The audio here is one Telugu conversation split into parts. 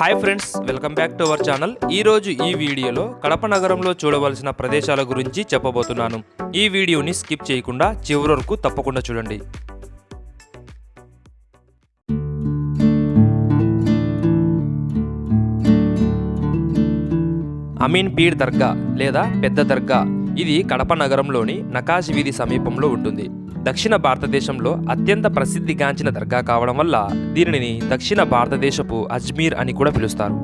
Hi friends, welcome back to our channel. ఈరోజు ఈ వీడియోలో కడప నగరంలో చూడవలసిన ప్రదేశాల గురించి చెప్పబోతున్నాను. ఈ వీడియోని స్కిప్ చేయకుండా చివరి వరకు తప్పకుండా చూడండి. అమీన్ పీర్ దర్గా లేదా పెద్ద దర్గా ఇది కడప నగరంలోని నకాష్ వీధి సమీపంలో ఉంటుంది. దక్షిణ భారతదేశంలో అత్యంత ప్రసిద్ధిగాంచిన దర్గా కావడం వల్ల దీనిని దక్షిణ భారతదేశపు అజ్మీర్ అని కూడా పిలుస్తారు.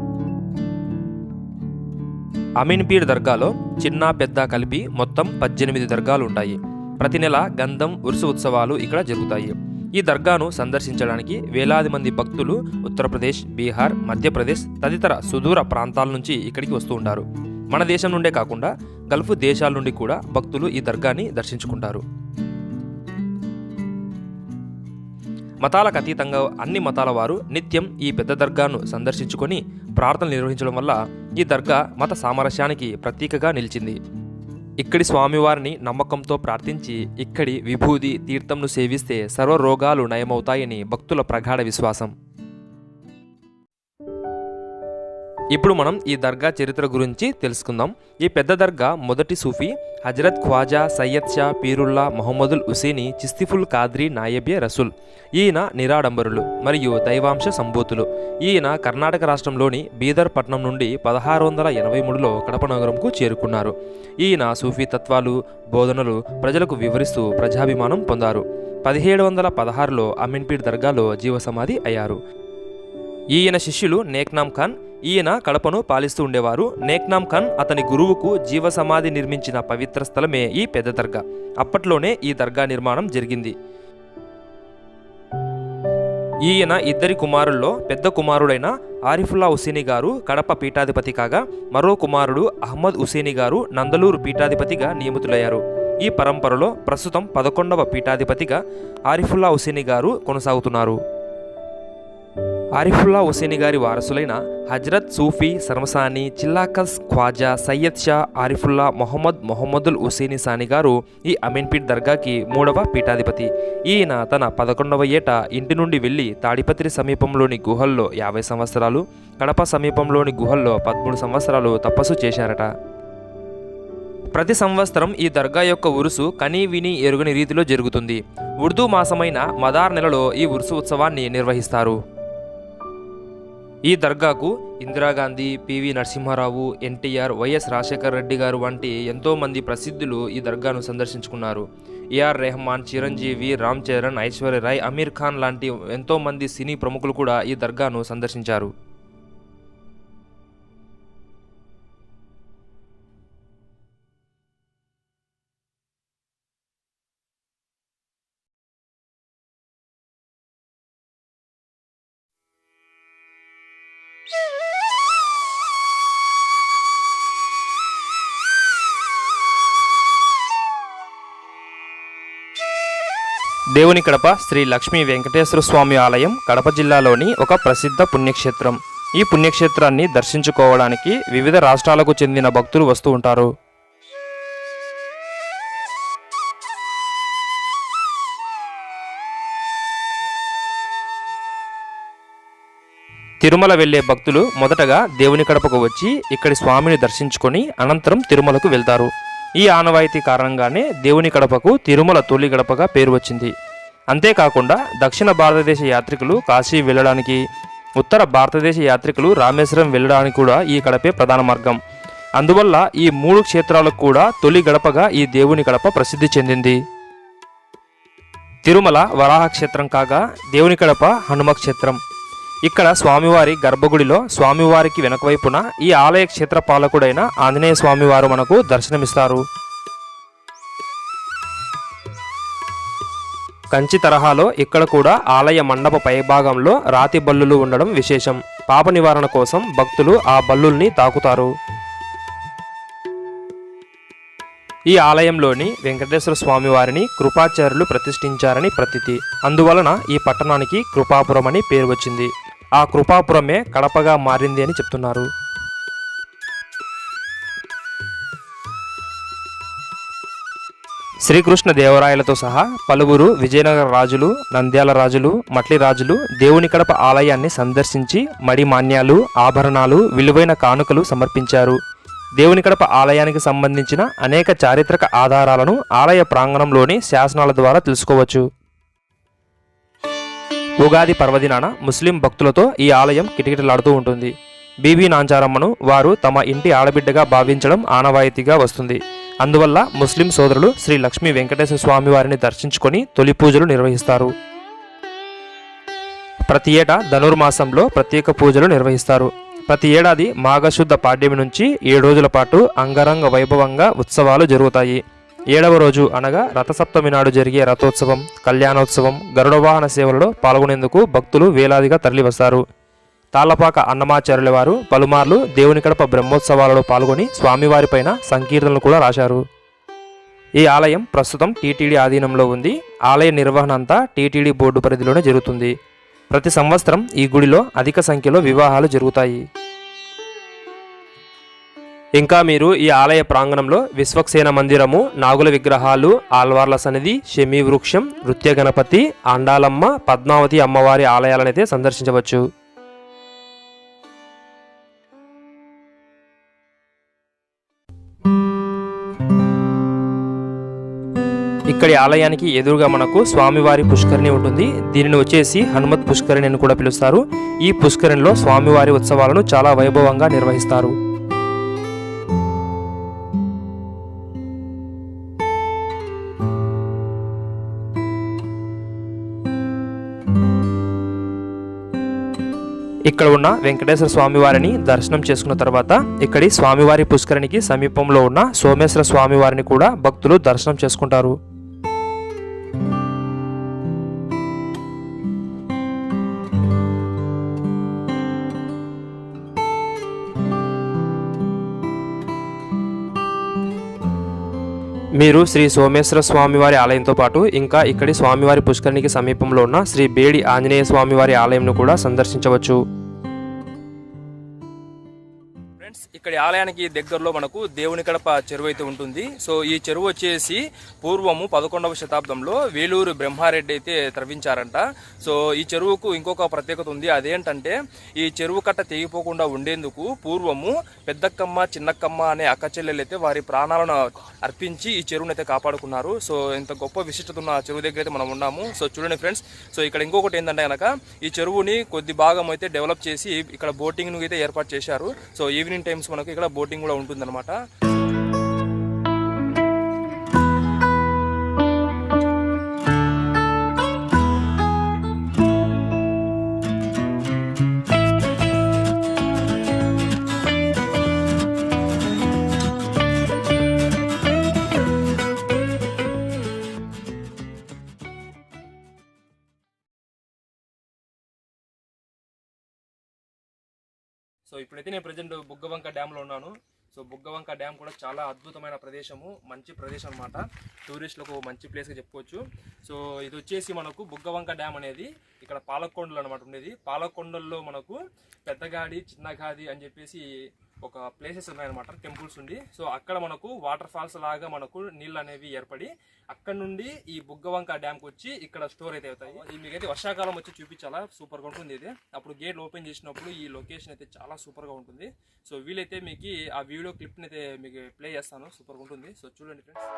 అమీన్ పీర్ దర్గాలో చిన్న పెద్ద కలిపి మొత్తం 18 దర్గాలు ఉంటాయి. ప్రతి నెల గంధం ఉరుసు ఉత్సవాలు ఇక్కడ జరుగుతాయి. ఈ దర్గాను సందర్శించడానికి వేలాది మంది భక్తులు ఉత్తరప్రదేశ్, బీహార్, మధ్యప్రదేశ్ తదితర సుదూర ప్రాంతాల నుంచి ఇక్కడికి వస్తూ ఉంటారు. మన దేశం నుండే కాకుండా గల్ఫ్ దేశాల నుండి కూడా భక్తులు ఈ దర్గాని దర్శించుకుంటారు. మతాలకు అతీతంగా అన్ని మతాల వారు నిత్యం ఈ పెద్ద దర్గాను సందర్శించుకొని ప్రార్థనలు నిర్వహించడం వల్ల ఈ దర్గా మత సామరస్యానికి ప్రతీకగా నిలిచింది. ఇక్కడి స్వామివారిని నమ్మకంతో ప్రార్థించి ఇక్కడి విభూది తీర్థంను సేవిస్తే సర్వ రోగాలు నయమవుతాయని భక్తుల ప్రగాఢ విశ్వాసం. ఇప్పుడు మనం ఈ దర్గా చరిత్ర గురించి తెలుసుకుందాం. ఈ పెద్ద దర్గా మొదటి సూఫీ హజరత్ ఖ్వాజా సయ్యద్ షా పీరుల్లా మొహమ్మదుల్ హుసేని చిస్తిఫుల్ కాద్రీ నాయబే రసూల్. ఈయన నిరాడంబరులు మరియు దైవాంశ సంభూతులు. ఈయన కర్ణాటక రాష్ట్రంలోని బీదర్ పట్నం నుండి 1683లో కడప నగరంకు చేరుకున్నారు. ఈయన సూఫీ తత్వాలు, బోధనలు ప్రజలకు వివరిస్తూ ప్రజాభిమానం పొందారు. 1716లో అమీన్పీర్ దర్గాలో జీవసమాధి అయ్యారు. ఈయన శిష్యులు నేక్నామ్ ఖాన్. ఈయన కడపను పాలిస్తూ ఉండేవారు. నేక్నామ్ ఖాన్ అతని గురువుకు జీవసమాధి నిర్మించిన పవిత్ర స్థలమే ఈ పెద్ద దర్గా. అప్పట్లోనే ఈ దర్గా నిర్మాణం జరిగింది. ఈయన ఇద్దరి కుమారుల్లో పెద్ద కుమారుడైన ఆరిఫుల్లా హుసేని గారు కడప పీఠాధిపతి కాగా, మరో కుమారుడు అహ్మద్ హుసేని గారు నందలూరు పీఠాధిపతిగా నియమితులయ్యారు. ఈ పరంపరలో ప్రస్తుతం 11వ పీఠాధిపతిగా ఆరిఫుల్లా హుసేని గారు కొనసాగుతున్నారు. ఆరిఫుల్లా హుసేని గారి వారసులైన హజరత్ సూఫీ సర్మసాని చిల్లాకస్ ఖ్వాజా సయ్యద్ షా ఆరిఫుల్లా మొహమ్మదుల్ హుసేని సాని గారు ఈ అమీన్పీర్ దర్గాకి 3వ పీఠాధిపతి. ఈయన తన 11వ ఏట ఇంటి నుండి వెళ్లి తాడిపత్రి సమీపంలోని గుహల్లో 50 సంవత్సరాలు, కడప సమీపంలోని గుహల్లో 13 సంవత్సరాలు తపస్సు చేశారట. ప్రతి సంవత్సరం ఈ దర్గా యొక్క ఉరుసు కనీ విని ఎరుగని రీతిలో జరుగుతుంది. ఉర్దూ మాసమైన మదార్ నెలలో ఈ ఉరుసు ఉత్సవాన్ని నిర్వహిస్తారు. ఈ దర్గాకు ఇందిరాగాంధీ, పివి నరసింహారావు, ఎన్టీఆర్, వైఎస్ రాజశేఖర్ రెడ్డి గారు వంటి ఎంతోమంది ప్రసిద్ధులు ఈ దర్గాను సందర్శించుకున్నారు. ఏఆర్ రెహమాన్, చిరంజీవి, రామ్ చరణ్, ఐశ్వర్య రాయ్, అమీర్ ఖాన్ లాంటి ఎంతోమంది సినీ ప్రముఖులు కూడా ఈ దర్గాను సందర్శించారు. దేవుని కడప శ్రీ లక్ష్మీ వెంకటేశ్వర స్వామి ఆలయం కడప జిల్లాలోని ఒక ప్రసిద్ధ పుణ్యక్షేత్రం. ఈ పుణ్యక్షేత్రాన్ని దర్శించుకోవడానికి వివిధ రాష్ట్రాలకు చెందిన భక్తులు వస్తూ ఉంటారు. తిరుమల వెళ్లే భక్తులు మొదటగా దేవుని కడపకు వచ్చి ఇక్కడి స్వామిని దర్శించుకొని అనంతరం తిరుమలకు వెళ్తారు. ఈ ఆనవాయితీ కారణంగానే దేవుని కడపకు తిరుమల తొలి గడపగా పేరు వచ్చింది. అంతేకాకుండా దక్షిణ భారతదేశ యాత్రికులు కాశీ వెళ్ళడానికి, ఉత్తర భారతదేశ యాత్రికులు రామేశ్వరం వెళ్ళడానికి కూడా ఈ కడపే ప్రధాన మార్గం. అందువల్ల ఈ 3 క్షేత్రాలకు కూడా తొలి గడపగా ఈ దేవుని కడప ప్రసిద్ధి చెందింది. తిరుమల వరాహ క్షేత్రం కాగా దేవుని కడప హనుమ క్షేత్రం. ఇక్కడ స్వామివారి గర్భగుడిలో స్వామివారికి వెనకవైపున ఈ ఆలయ క్షేత్ర పాలకుడైన ఆంజనేయ స్వామివారు మనకు దర్శనమిస్తారు. కంచి తరహాలో ఇక్కడ కూడా ఆలయ మండప పైభాగంలో రాతి బల్లులు ఉండడం విశేషం. పాప నివారణ కోసం భక్తులు ఆ బల్లుల్ని తాకుతారు. ఈ ఆలయంలోని వెంకటేశ్వర స్వామివారిని కృపాచార్యులు ప్రతిష్ఠించారని ప్రతీతి. అందువలన ఈ పట్టణానికి కృపాపురం అని పేరు వచ్చింది. ఆ కృపాపురమే కడపగా మారింది అని చెప్తున్నారు. శ్రీకృష్ణ దేవరాయలతో సహా పలువురు విజయనగర రాజులు, నంద్యాల రాజులు, మట్లి రాజులు దేవుని కడప ఆలయాన్ని సందర్శించి మడి మాన్యాలు, ఆభరణాలు, విలువైన కానుకలు సమర్పించారు. దేవుని కడప ఆలయానికి సంబంధించిన అనేక చారిత్రక ఆధారాలను ఆలయ ప్రాంగణంలోని శాసనాల ద్వారా తెలుసుకోవచ్చు. ఉగాది పర్వదినాన ముస్లిం భక్తులతో ఈ ఆలయం కిటకిటలాడుతూ ఉంటుంది. బీబీ నాంచారమ్మను వారు తమ ఇంటి ఆడబిడ్డగా భావించడం ఆనవాయితీగా వస్తుంది. అందువల్ల ముస్లిం సోదరులు శ్రీ లక్ష్మీ వెంకటేశ్వర స్వామి వారిని దర్శించుకొని తొలి పూజలు నిర్వహిస్తారు. ప్రతి ఏటా ధనుర్మాసంలో ప్రత్యేక పూజలు నిర్వహిస్తారు. ప్రతి ఏడాది మాఘశుద్ధ పాడ్యమి నుంచి 7 రోజుల పాటు అంగరంగ వైభవంగా ఉత్సవాలు జరుగుతాయి. 7వ రోజు అనగా రథసప్తమి నాడు జరిగే రథోత్సవం, కళ్యాణోత్సవం, గరుడవాహన సేవలలో పాల్గొనేందుకు భక్తులు వేలాదిగా తరలివస్తారు. తాళ్లపాక అన్నమాచార్యుల వారు పలుమార్లు దేవుని కడప బ్రహ్మోత్సవాలలో పాల్గొని స్వామివారిపైన సంకీర్తనలు కూడా రాశారు. ఈ ఆలయం ప్రస్తుతం టీటీడీ ఆధీనంలో ఉంది. ఆలయ నిర్వహణ అంతా టీటీడీ బోర్డు పరిధిలోనే జరుగుతుంది. ప్రతి సంవత్సరం ఈ గుడిలో అధిక సంఖ్యలో వివాహాలు జరుగుతాయి. ఇంకా మీరు ఈ ఆలయ ప్రాంగణంలో విశ్వక్సేన మందిరము, నాగుల విగ్రహాలు, ఆల్వార్ల సన్నిధి, శమీ వృక్షం, నృత్య గణపతి, ఆండాలమ్మ, పద్మావతి అమ్మవారి ఆలయాలనైతే సందర్శించవచ్చు. ఇక్కడి ఆలయానికి ఎదురుగా మనకు స్వామివారి పుష్కరిణి ఉంటుంది. దీనిని వచ్చేసి హనుమత్ పుష్కరిణి అని కూడా పిలుస్తారు. ఈ పుష్కరిణిలో స్వామివారి ఉత్సవాలను చాలా వైభవంగా నిర్వహిస్తారు. ఇక్కడ ఉన్న వెంకటేశ్వర స్వామివారిని దర్శనం చేసుకున్న తర్వాత ఇక్కడి స్వామివారి పుష్కరిణికి సమీపంలో ఉన్న సోమేశ్వర స్వామివారిని కూడా భక్తులు దర్శనం చేసుకుంటారు. మీరు శ్రీ సోమేశ్వర స్వామివారి ఆలయంతో పాటు ఇంకా ఇక్కడి స్వామివారి పుష్కరిణికి సమీపంలో ఉన్న శ్రీ బేడి ఆంజనేయ స్వామివారి ఆలయంను కూడా సందర్శించవచ్చు. ఫ్రెండ్స్, ఇక్కడి ఆలయానికి దగ్గరలో మనకు దేవుని కడప చెరువు అయితే ఉంటుంది. సో ఈ చెరువు వచ్చేసి పూర్వము 11వ శతాబ్దంలో వేలూరు బ్రహ్మారెడ్డి అయితే త్రవ్వించారంట. సో ఈ చెరువుకు ఇంకొక ప్రత్యేకత ఉంది. అదేంటంటే ఈ చెరువు కట్ట తెగిపోకుండా ఉండేందుకు పూర్వము పెద్దక్కమ్మ, చిన్నక్కమ్మ అనే అక్క చెల్లెలు అయితే వారి ప్రాణాలను అర్పించి ఈ చెరువును అయితే కాపాడుకున్నారు. సో ఇంత గొప్ప విశిష్టత ఉన్న చెరువు దగ్గర అయితే మనం ఉన్నాము. సో చూడండి ఫ్రెండ్స్, సో ఇక్కడ ఇంకొకటి ఏంటంటే కనుక ఈ చెరువుని కొద్ది భాగం అయితే డెవలప్ చేసి ఇక్కడ బోటింగ్ అయితే ఏర్పాటు చేశారు. సో ఈవినింగ్ టైమ్స్ మనకు ఇక్కడ బోటింగ్ కూడా ఉంటుందన్నమాట. సో ఇప్పుడైతే నేను ప్రజెంట్ బుగ్గవంక డ్యామ్లో ఉన్నాను. సో బుగ్గవంక డ్యామ్ కూడా చాలా అద్భుతమైన ప్రదేశము, మంచి ప్రదేశం అన్నమాట. టూరిస్టులకు మంచి ప్లేస్గా చెప్పుకోవచ్చు. సో ఇది వచ్చేసి మనకు బుగ్గవంక డ్యామ్ అనేది ఇక్కడ పాలకొండలు అనమాట ఉండేది. పాలకొండల్లో మనకు పెద్దగాడి, చిన్నగాది అని చెప్పేసి ఒక ప్లేసెస్ ఉన్నాయన్నమాట, టెంపుల్స్ ఉండి. సో అక్కడ మనకు వాటర్ ఫాల్స్ లాగా మనకు నీళ్ళు అనేవి ఏర్పడి అక్కడ నుండి ఈ బుగ్గవంక డ్యామ్కి వచ్చి ఇక్కడ స్టోర్ అయితే అవుతాయి. ఇది మీకైతే వర్షాకాలం వచ్చి చూపించాలా, సూపర్గా ఉంటుంది ఇది. అప్పుడు గేట్ ఓపెన్ చేసినప్పుడు ఈ లొకేషన్ అయితే చాలా సూపర్గా ఉంటుంది. సో వీలైతే మీకు ఆ వీడియో క్లిప్ని అయితే మీకు ప్లే చేస్తాను, సూపర్గా ఉంటుంది. సో చూడండి ఫ్రెండ్స్.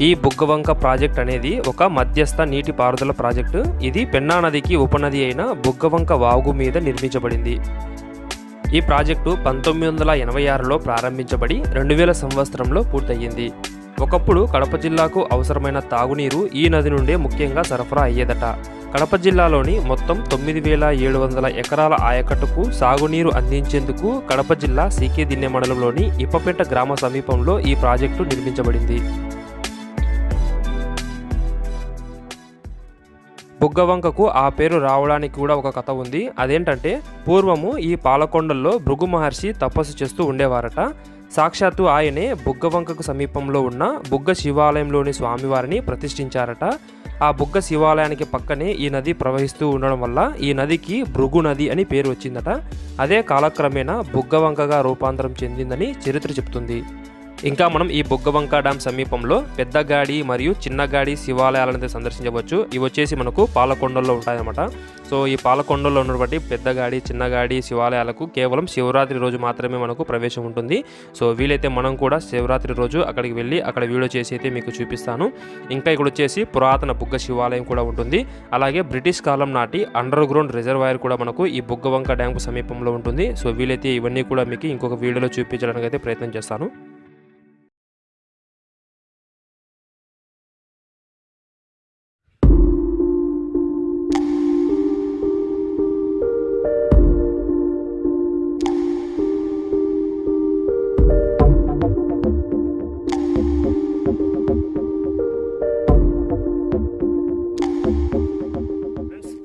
ఈ బుగ్గవంక ప్రాజెక్ట్ అనేది ఒక మధ్యస్థ నీటిపారుదల ప్రాజెక్టు. ఇది పెన్నా నదికి ఉపనది అయిన బుగ్గవంక వాగు మీద నిర్మించబడింది. ఈ ప్రాజెక్టు 1986లో ప్రారంభించబడి 2000 సంవత్సరంలో పూర్తయింది. ఒకప్పుడు కడప జిల్లాకు అవసరమైన తాగునీరు ఈ నది నుండే ముఖ్యంగా సరఫరా అయ్యేదట. కడప జిల్లాలోని మొత్తం 9,700 ఎకరాల ఆయకట్టుకు సాగునీరు అందించేందుకు కడప జిల్లా సీకే దిన్నె మండలంలోని ఇప్పపేట గ్రామ సమీపంలో ఈ ప్రాజెక్టు నిర్మించబడింది. బుగ్గవంకకు ఆ పేరు రావడానికి కూడా ఒక కథ ఉంది. అదేంటంటే పూర్వము ఈ పాలకొండల్లో భృగు మహర్షి తపస్సు చేస్తూ ఉండేవారట. సాక్షాత్తు ఆయనే బుగ్గవంకకు సమీపంలో ఉన్న బుగ్గ శివాలయంలోని స్వామివారిని ప్రతిష్ఠించారట. ఆ బుగ్గ శివాలయానికి పక్కనే ఈ నది ప్రవహిస్తూ ఉండడం వల్ల ఈ నదికి భృగు నది అని పేరు వచ్చిందట. అదే కాలక్రమేణా బుగ్గవంకగా రూపాంతరం చెందిందని చరిత్ర చెప్తుంది. ఇంకా మనం ఈ బుగ్గవంక డ్యామ్ సమీపంలో పెద్దగాడి మరియు చిన్నగాడి శివాలయాలను సందర్శించవచ్చు. ఇవి వచ్చేసి మనకు పాలకొండల్లో ఉంటాయన్నమాట. సో ఈ పాలకొండల్లో ఉన్నటువంటి పెద్దగాడి చిన్నగాడి శివాలయాలకు కేవలం శివరాత్రి రోజు మాత్రమే మనకు ప్రవేశం ఉంటుంది. సో వీలైతే మనం కూడా శివరాత్రి రోజు అక్కడికి వెళ్ళి అక్కడ వీడియో చేసి అయితే మీకు చూపిస్తాను. ఇంకా ఇక్కడ వచ్చేసి పురాతన బుగ్గ శివాలయం కూడా ఉంటుంది. అలాగే బ్రిటిష్ కాలం నాటి అండర్ గ్రౌండ్ రిజర్వాయర్ కూడా మనకు ఈ బుగ్గవంక డ్యామ్కు సమీపంలో ఉంటుంది. సో వీలైతే ఇవన్నీ కూడా మీకు ఇంకొక వీడియోలో చూపించడానికి అయితే ప్రయత్నం చేస్తాను.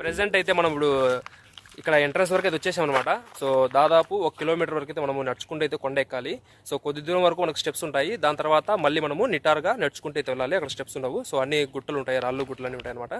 ప్రెజెంట్ అయితే మనం ఇప్పుడు ఇక్కడ ఎంట్రన్స్ వరకు అయితే వచ్చేసాం అనమాట. సో దాదాపు 1 కిలోమీటర్ వరకు అయితే మనము నడుచుకుంటూ అయితే కొండ ఎక్కాలి. సో కొద్ది దూరం వరకు మనకు స్టెప్స్ ఉంటాయి. దాని తర్వాత మళ్ళీ మనము నిటారుగా నడుచుకుంటూ అయితే వెళ్ళాలి. అక్కడ స్టెప్స్ ఉండవు. సో అన్ని గుట్టలు ఉంటాయి, రాళ్ళు గుట్టలు అన్నీ ఉంటాయి అనమాట.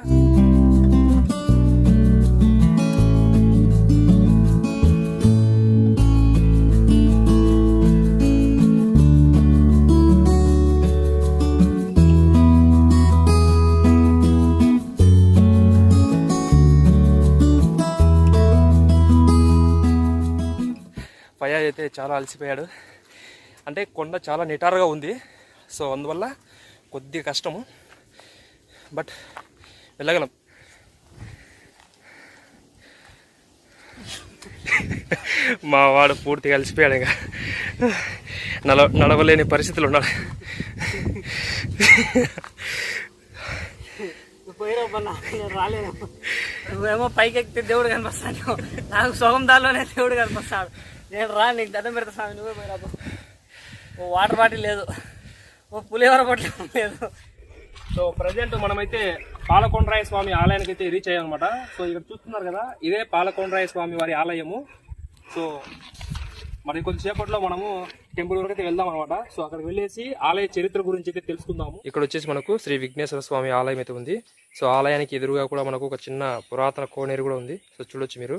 ఫయాజ్ అయితే చాలా అలసిపోయాడు. అంటే కొండ చాలా నిటారుగా ఉంది. సో అందువల్ల కొద్దిగా కష్టము, బట్ వెళ్ళగలం. మా వాడు పూర్తిగా అలసిపోయాడు. ఇంకా నడవలేని పరిస్థితులు ఉన్నాడు. రాలేదు. నువ్వేమో పైకి ఎక్కితే దేవుడు కనిపిస్తాను, నాకు సొగం దానిలోనే దేవుడు కనిపిస్తాడు. నేను రా, నీకు దండం పెడతా స్వామి, నువ్వే పోయిరాదు. ఓ వాటర్ బాటిల్ లేదు, ఓ పులిహోర బాటిల్ లేదు. సో ప్రజెంట్ మనమైతే పాలకొండరాయ స్వామి ఆలయానికి అయితే రీచ్ అయ్యామన్నమాట. సో ఇక్కడ చూస్తున్నారు కదా, ఇదే పాలకొండరాయ స్వామి వారి ఆలయము. సో మరి కొద్దిసేపట్లో మనము టెంపుల్ వరకు అయితే వెళ్దాం అనమాట. సో అక్కడికి వెళ్ళేసి ఆలయ చరిత్ర గురించి అయితే తెలుసుకుందాము. ఇక్కడ వచ్చేసి మనకు శ్రీ విఘ్నేశ్వర స్వామి ఆలయం అయితే ఉంది. సో ఆలయానికి ఎదురుగా కూడా మనకు ఒక చిన్న పురాతన కోనేరు కూడా ఉంది. సో చూడొచ్చు మీరు.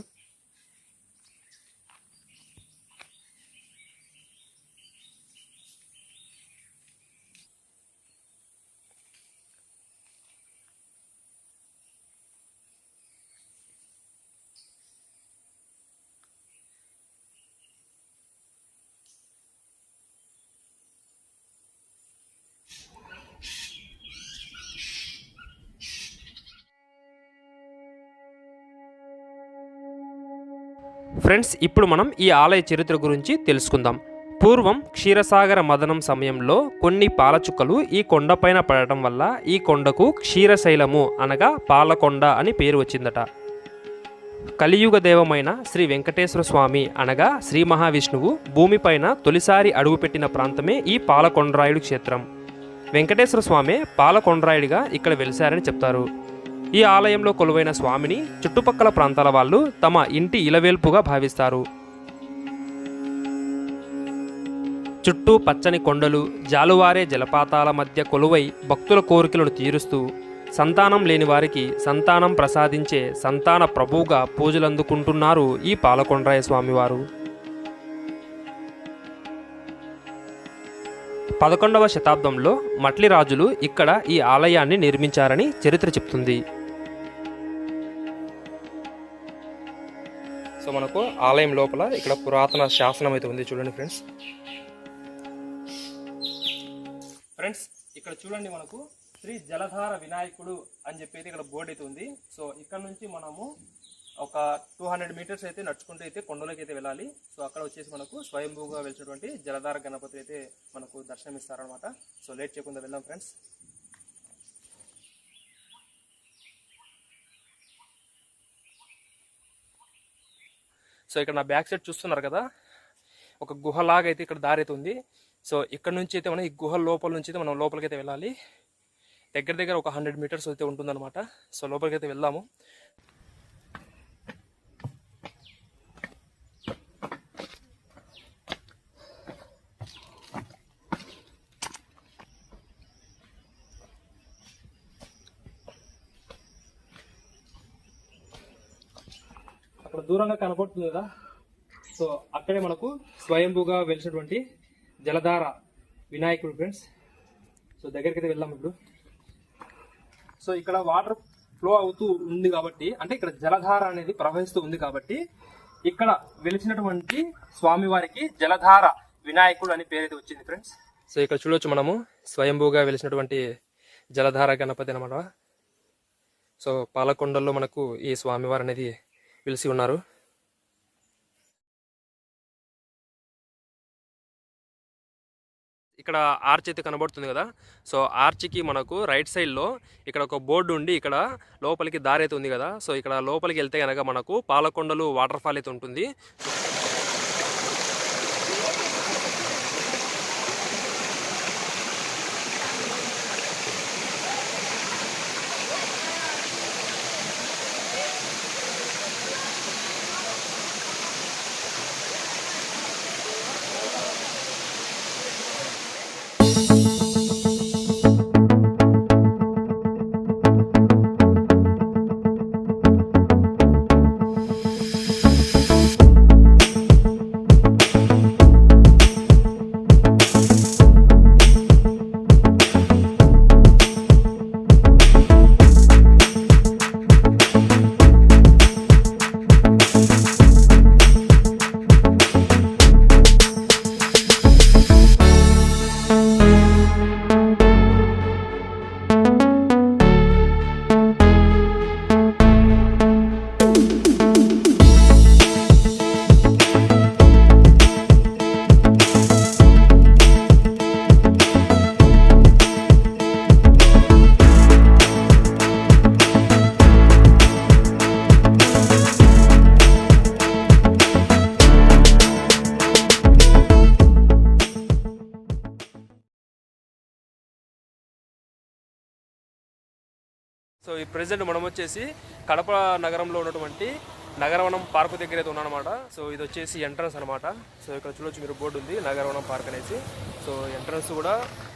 ఫ్రెండ్స్, ఇప్పుడు మనం ఈ ఆలయ చరిత్ర గురించి తెలుసుకుందాం. పూర్వం క్షీరసాగర మదనం సమయంలో కొన్ని పాలచుక్కలు ఈ కొండపైన పడటం వల్ల ఈ కొండకు క్షీరశైలము అనగా పాలకొండ అని పేరు వచ్చిందట. కలియుగ దేవమైన శ్రీ వెంకటేశ్వర స్వామి అనగా శ్రీ మహావిష్ణువు భూమిపైన తొలిసారి అడుగుపెట్టిన ప్రాంతమే ఈ పాలకొండరాయుడు క్షేత్రం. వెంకటేశ్వర స్వామి పాలకొండరాయుడిగా ఇక్కడ వెలిశారని చెప్తారు. ఈ ఆలయంలో కొలువైన స్వామిని చుట్టుపక్కల ప్రాంతాల వాళ్ళు తమ ఇంటి ఇలవేల్పుగా భావిస్తారు. చుట్టూ పచ్చని కొండలు, జాలువారే జలపాతాల మధ్య కొలువై భక్తుల కోరికలను తీరుస్తూ సంతానం లేని వారికి సంతానం ప్రసాదించే సంతాన ప్రభువుగా పూజలందుకుంటున్నారు ఈ పాలకొండరాయ స్వామివారు. 11వ శతాబ్దంలో మట్లి రాజులు ఇక్కడ ఈ ఆలయాన్ని నిర్మించారని చరిత్ర చెప్తుంది. సో మనకు ఆలయం లోపల ఇక్కడ పురాతన శాసనం అయితే ఉంది, చూడండి ఫ్రెండ్స్. ఇక్కడ చూడండి, మనకు శ్రీ జలధార వినాయకుడు అని చెప్పేది ఇక్కడ బోర్డు అయితే ఉంది. సో ఇక్కడ నుంచి మనము ఒక 200 మీటర్స్ అయితే నడుచుకుంటూ అయితే కొండలోకి అయితే వెళ్ళాలి. సో అక్కడ వచ్చేసి మనకు స్వయంభూగా వెలిచినటువంటి జలధార గణపతి అయితే మనకు దర్శనం ఇస్తారనమాట. సో లేట్ చేయకుండా వెళ్దాం ఫ్రెండ్స్. సో ఇక్కడ నా బ్యాక్ సైడ్ చూస్తున్నారు కదా, ఒక గుహలాగా అయితే ఇక్కడ దారి అయితే ఉంది. సో ఇక్కడ నుంచి అయితే మనం ఈ గుహ లోపల నుంచి అయితే మనం లోపలికి అయితే వెళ్ళాలి. దగ్గర దగ్గర ఒక 100 మీటర్స్ అయితే ఉంటుందన్నమాట. సో లోపలికి అయితే వెళ్దాము. అక్కడ దూరంగా కనపడుతుంది కదా, సో అక్కడే మనకు స్వయంభూగా వెలిసినటువంటి జలధార వినాయకుడు ఫ్రెండ్స్. సో దగ్గరికి అయితే వెళ్దాం ఇప్పుడు. సో ఇక్కడ వాటర్ ఫ్లో అవుతూ ఉంది కాబట్టి, అంటే ఇక్కడ జలధార అనేది ప్రవహిస్తూ ఉంది కాబట్టి ఇక్కడ వెలిసినటువంటి స్వామివారికి జలధార వినాయకుడు అని పేరైతే వచ్చింది ఫ్రెండ్స్. సో ఇక్కడ చూడొచ్చు మనము స్వయంభూగా వెలిసినటువంటి జలధార గణపతి అనమాట. సో పాలకొండల్లో మనకు ఈ స్వామివారు అనేది వెలిసి ఉన్నారు. ఇక్కడ ఆర్చ్ అయితే కనబడుతుంది కదా, సో ఆర్చ్కి మనకు రైట్ సైడ్లో ఇక్కడ ఒక బోర్డు ఉండి ఇక్కడ లోపలికి దారి అయితే ఉంది కదా. సో ఇక్కడ లోపలికి వెళ్తే కనుక మనకు పాలకొండలు వాటర్ ఫాల్ అయితే ఉంటుంది. సో ఈ ప్రెజెంట్ మనం వచ్చేసి కడప నగరంలో ఉన్నటువంటి నగరవనం పార్కు దగ్గర అయితే ఉన్నానమాట. సో ఇది వచ్చేసి ఎంట్రన్స్ అనమాట. సో ఇక్కడ చూడొచ్చు మీరు బోర్డు ఉంది నగరవనం పార్క్ అనేసి. సో ఎంట్రన్స్ కూడా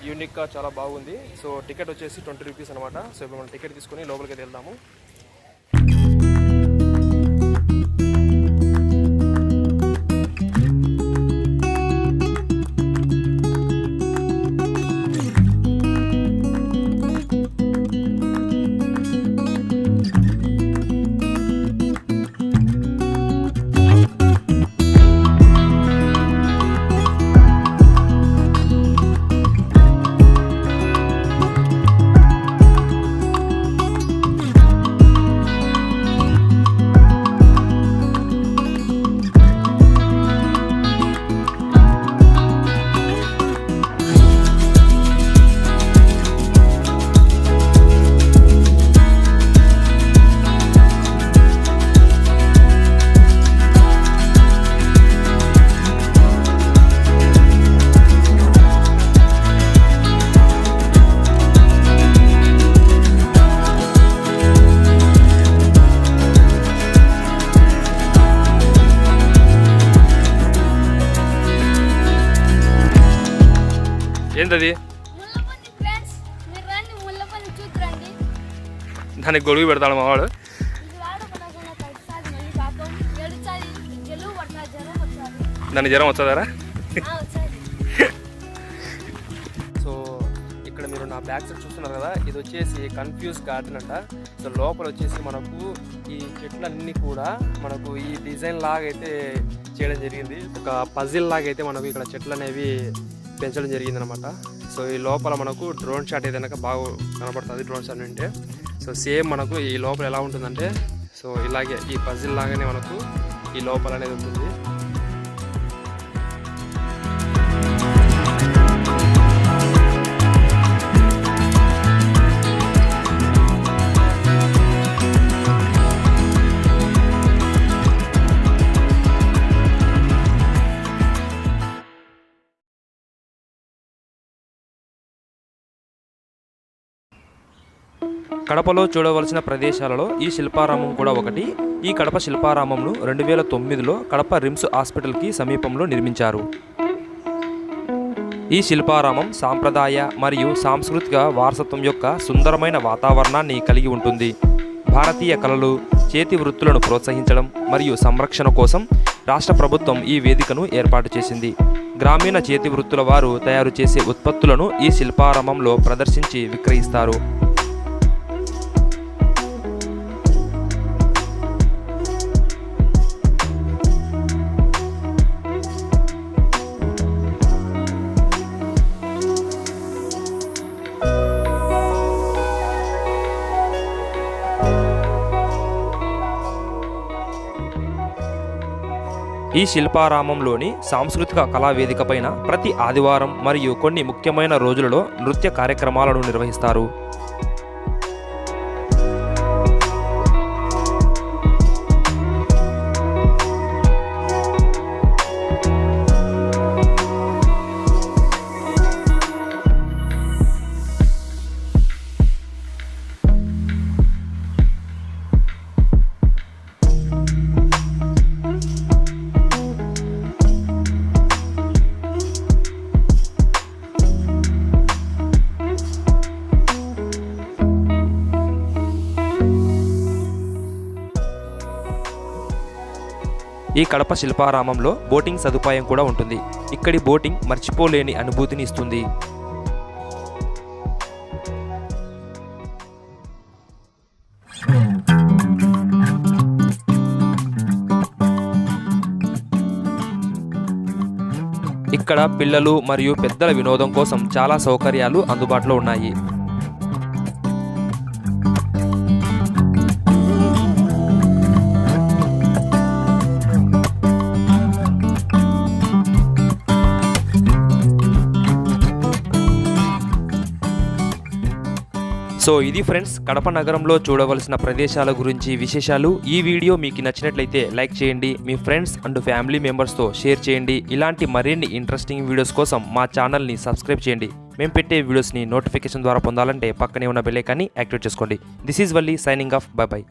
యూనిక్గా చాలా బాగుంది. సో టికెట్ వచ్చేసి 20 రూపీస్ అనమాట. సో ఇప్పుడు మనం టికెట్ తీసుకొని లోపలికి అయితే వెళ్దాము. ఏంటది? దానికి గొడుగు పెడతాడు మావాడు. దాని జ్వరం వచ్చాదారా? సో ఇక్కడ మీరు నా బ్యాక్ సైడ్ చూస్తున్నారు కదా, ఇది వచ్చేసి కన్ఫ్యూజ్ గార్డెన్ అంట. సో లోపల వచ్చేసి మనకు ఈ చెట్లన్నీ కూడా మనకు ఈ డిజైన్ లాగా అయితే చేయడం జరిగింది. ఒక పజిల్ లాగా అయితే మనకు ఇక్కడ చెట్లు అనేవి పెంచడం జరిగింది అనమాట. సో ఈ లోపల మనకు డ్రోన్ షాట్ అయితే కనుక బాగా కనపడుతుంది. డ్రోన్ షాట్ అంటే సో సేమ్ మనకు ఈ లోపల ఎలా ఉంటుందంటే, సో ఇలాగే ఈ పజిల్ లాగానే మనకు ఈ లోపల అనేది ఉంటుంది. కడపలో చూడవలసిన ప్రదేశాలలో ఈ శిల్పారామం కూడా ఒకటి. ఈ కడప శిల్పారామంను 2009లో కడప రిమ్స్ హాస్పిటల్కి సమీపంలో నిర్మించారు. ఈ శిల్పారామం సాంప్రదాయ మరియు సాంస్కృతిక వారసత్వం యొక్క సుందరమైన వాతావరణాన్ని కలిగి ఉంటుంది. భారతీయ కళలు, చేతి వృత్తులను ప్రోత్సహించడం మరియు సంరక్షణ కోసం రాష్ట్ర ప్రభుత్వం ఈ వేదికను ఏర్పాటు చేసింది. గ్రామీణ చేతి వృత్తుల వారు తయారు చేసే ఉత్పత్తులను ఈ శిల్పారామంలో ప్రదర్శించి విక్రయిస్తారు. ఈ శిల్పారామంలోని సాంస్కృతిక కళావేదిక పైన ప్రతి ఆదివారం మరియు కొన్ని ముఖ్యమైన రోజులలో నృత్య కార్యక్రమాలను నిర్వహిస్తారు. ఈ కడప శిల్పారామంలో బోటింగ్ సదుపాయం కూడా ఉంటుంది. ఇక్కడి బోటింగ్ మర్చిపోలేని అనుభూతిని ఇస్తుంది. ఇక్కడ పిల్లలు మరియు పెద్దల వినోదం కోసం చాలా సౌకర్యాలు అందుబాటులో ఉన్నాయి. సో ఇది ఫ్రెండ్స్, కడప నగరంలో చూడవలసిన ప్రదేశాల గురించి విశేషాలు. ఈ వీడియో మీకు నచ్చినట్లయితే లైక్ చేయండి, మీ ఫ్రెండ్స్ అండ్ ఫ్యామిలీ మెంబర్స్తో షేర్ చేయండి. ఇలాంటి మరిన్ని ఇంట్రెస్టింగ్ వీడియోస్ కోసం మా ఛానల్ని సబ్స్క్రైబ్ చేయండి. మేము పెట్టే వీడియోస్ని నోటిఫికేషన్ ద్వారా పొందాలంటే పక్కనే ఉన్న బెల్ ఐకాన్ని యాక్టివేట్ చేసుకోండి. This is Valli signing off. By by.